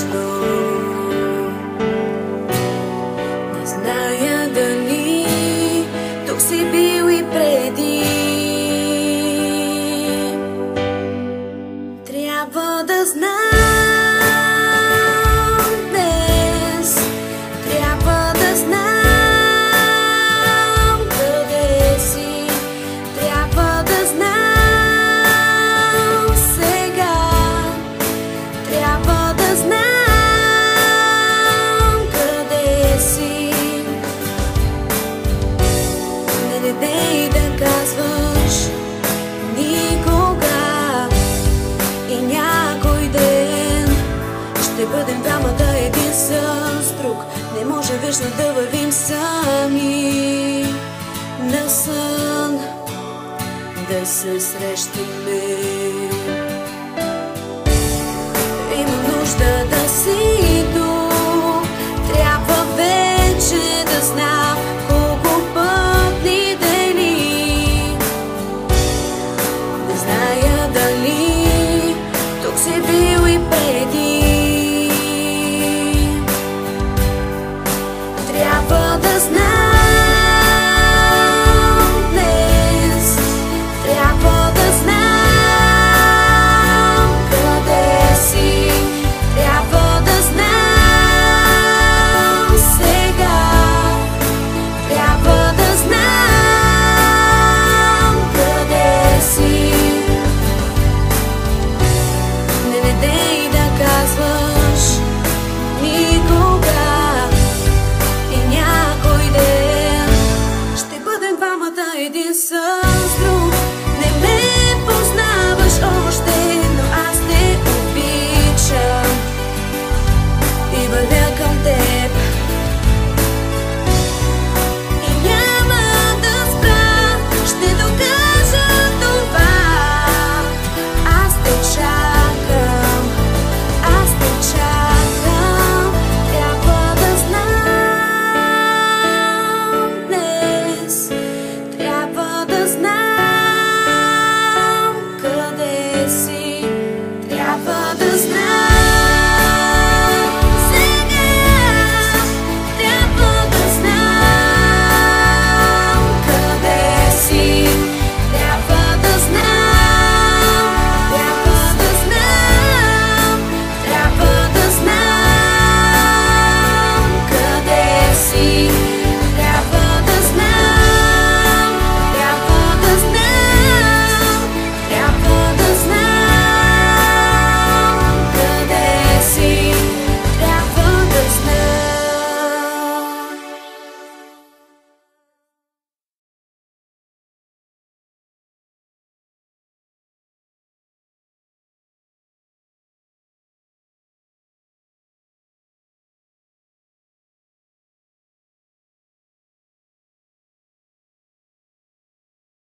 нещо. Не зная дали тук си бил и преди. Трябва да знам днес, трябва да знам къде си, трябва да знам сега, трябва да знам къде си. Не дей да казваш никога. И някой ден ще бъдем двамата един с друг. Не може вечно да вървим сами на сън, да се срещаме.